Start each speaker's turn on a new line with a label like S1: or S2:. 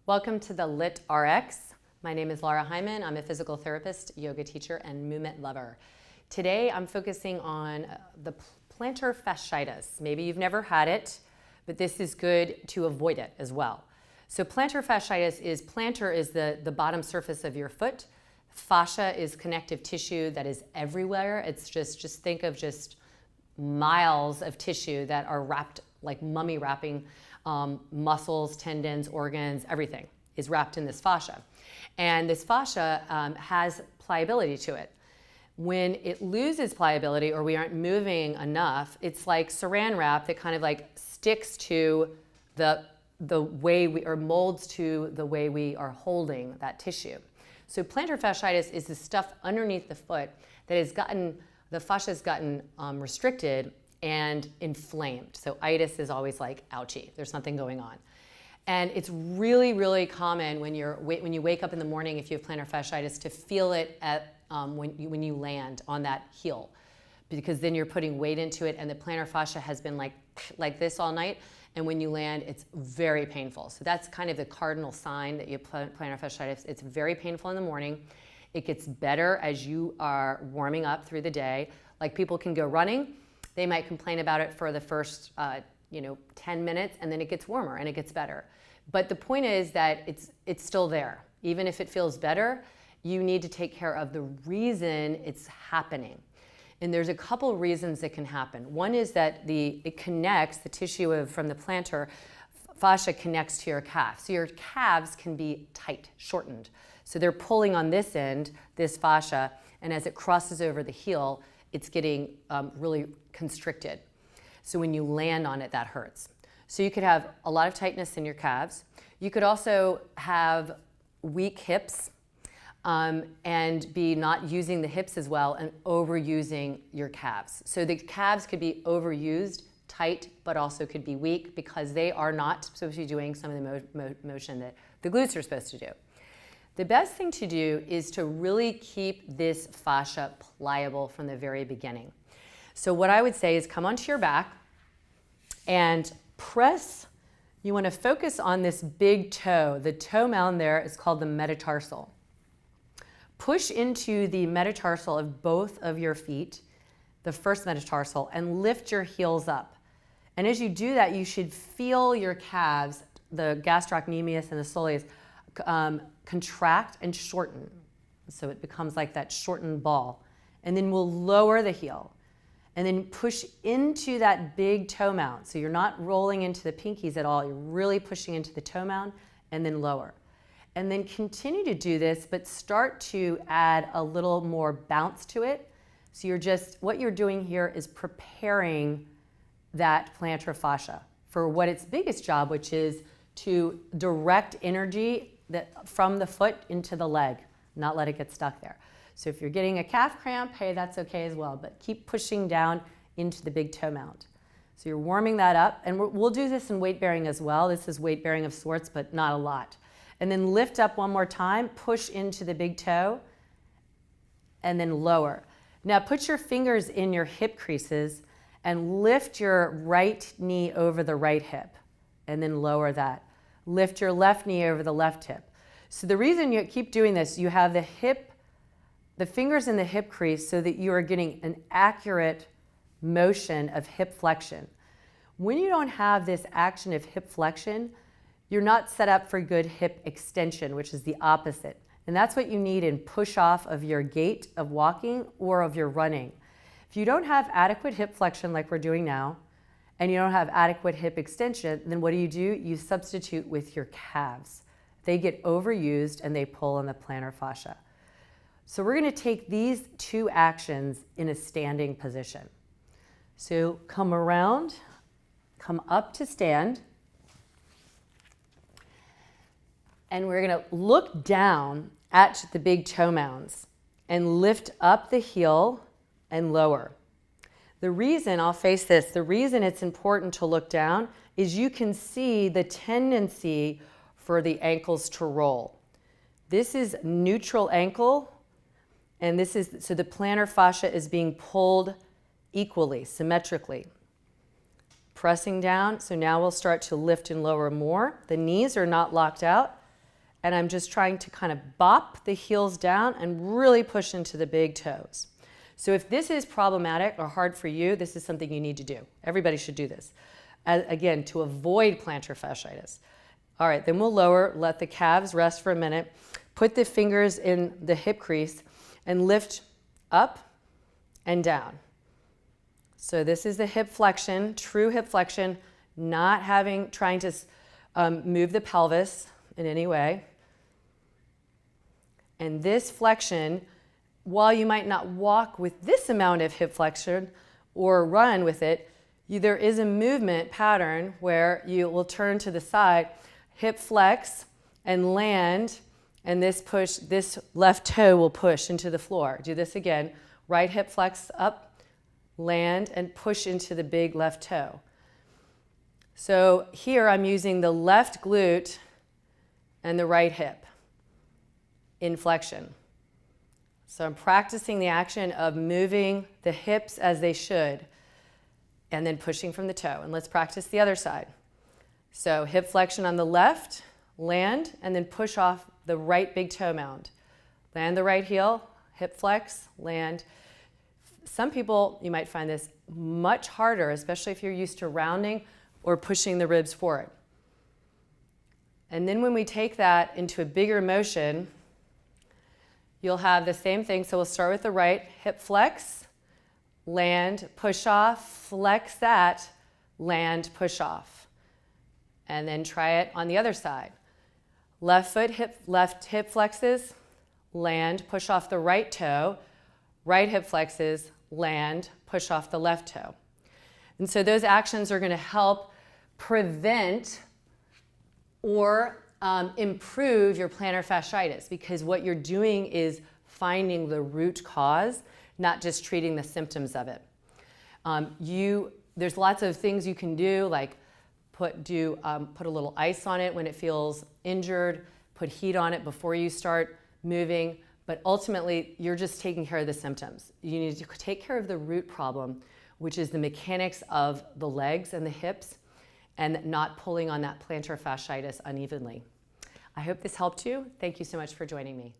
S1: Welcome to the Lit RX. My name is Laura Hyman. I'm a physical therapist, yoga teacher, and movement lover. Today I'm focusing on the plantar fasciitis. Maybe you've never had it, but this is good to avoid it as well. So plantar fasciitis is, plantar is the bottom surface of your foot. Fascia is connective tissue that is everywhere. It's just think of just miles of tissue that are wrapped like mummy wrapping. Muscles, tendons, organs, everything is wrapped in this fascia. And this fascia has pliability to it. When it loses pliability or we aren't moving enough, it's like saran wrap that kind of like sticks to the way we, or molds to the way we are holding that tissue. So plantar fasciitis is the stuff underneath the foot that has gotten, the fascia has gotten restricted and inflamed. So itis is always like, ouchie, there's something going on. And it's really, really common when you wake up in the morning, if you have plantar fasciitis, to feel it at, when you land on that heel, because then you're putting weight into it and the plantar fascia has been like this all night. And when you land, it's very painful. So that's kind of the cardinal sign that you have plantar fasciitis. It's very painful in the morning. It gets better as you are warming up through the day. Like people can go running. They might complain about it for the first 10 minutes, and then it gets warmer and it gets better. But the point is that it's still there. Even if it feels better, you need to take care of the reason it's happening. And there's a couple reasons it can happen. One is that it connects, the tissue from the plantar fascia connects to your calf. So your calves can be tight, shortened. So they're pulling on this end, this fascia, and as it crosses over the heel, it's getting really constricted. So when you land on it, that hurts. So you could have a lot of tightness in your calves. You could also have weak hips and be not using the hips as well and overusing your calves. So the calves could be overused, tight, but also could be weak because they are not supposed to be doing some of the motion that the glutes are supposed to do. The best thing to do is to really keep this fascia pliable from the very beginning. So what I would say is come onto your back and press. You want to focus on this big toe. The toe mound there is called the metatarsal. Push into the metatarsal of both of your feet, the first metatarsal, and lift your heels up. And as you do that, you should feel your calves, the gastrocnemius and the soleus, contract and shorten. So it becomes like that shortened ball. And then we'll lower the heel and then push into that big toe mound. So you're not rolling into the pinkies at all. You're really pushing into the toe mound and then lower. And then continue to do this, but start to add a little more bounce to it. So what you're doing here is preparing that plantar fascia for what its biggest job, which is to direct energy from the foot into the leg, not let it get stuck there. So if you're getting a calf cramp, hey, that's okay as well, but keep pushing down into the big toe mound. So you're warming that up, and we'll do this in weight bearing as well. This is weight bearing of sorts, but not a lot. And then lift up one more time, push into the big toe, and then lower. Now put your fingers in your hip creases and lift your right knee over the right hip, and then lower that. Lift your left knee over the left hip. So the reason you keep doing this, you have the fingers in the hip crease so that you are getting an accurate motion of hip flexion. When you don't have this action of hip flexion, you're not set up for good hip extension, which is the opposite. And that's what you need in push off of your gait of walking or of your running. If you don't have adequate hip flexion like we're doing now, and you don't have adequate hip extension, then what do? You substitute with your calves. They get overused and they pull on the plantar fascia. So we're going to take these two actions in a standing position. So come around, come up to stand, and we're going to look down at the big toe mounds and lift up the heel and lower. The reason, I'll face this, the reason it's important to look down is you can see the tendency for the ankles to roll. This is neutral ankle, and so the plantar fascia is being pulled equally, symmetrically. Pressing down, so now we'll start to lift and lower more. The knees are not locked out. and I'm just trying to kind of bop the heels down and really push into the big toes. So if this is problematic or hard for you, this is something you need to do. Everybody should do this. Again, to avoid plantar fasciitis. All right, then we'll lower, let the calves rest for a minute, put the fingers in the hip crease and lift up and down. So this is the hip flexion, true hip flexion, not trying to move the pelvis in any way. And this flexion, while you might not walk with this amount of hip flexion or run with it, there is a movement pattern where you will turn to the side, hip flex and land, and this left toe will push into the floor. Do this again. Right hip flex up, land, and push into the big left toe. So here I'm using the left glute and the right hip in flexion. So I'm practicing the action of moving the hips as they should and then pushing from the toe. And let's practice the other side. So hip flexion on the left, land, and then push off the right big toe mound. Land the right heel, hip flex, land. Some people, you might find this much harder, especially if you're used to rounding or pushing the ribs forward. And then when we take that into a bigger motion, you'll have the same thing. So we'll start with the right, hip flex, land, push off, flex that, land, push off. And then try it on the other side. Left hip flexes, land, push off the right toe, right hip flexes, land, push off the left toe. And so those actions are going to help prevent or improve your plantar fasciitis, because what you're doing is finding the root cause, not just treating the symptoms of it. There's lots of things you can do, like put a little ice on it when it feels injured, put heat on it before you start moving, but ultimately you're just taking care of the symptoms. You need to take care of the root problem, which is the mechanics of the legs and the hips and not pulling on that plantar fasciitis unevenly. I hope this helped you. Thank you so much for joining me.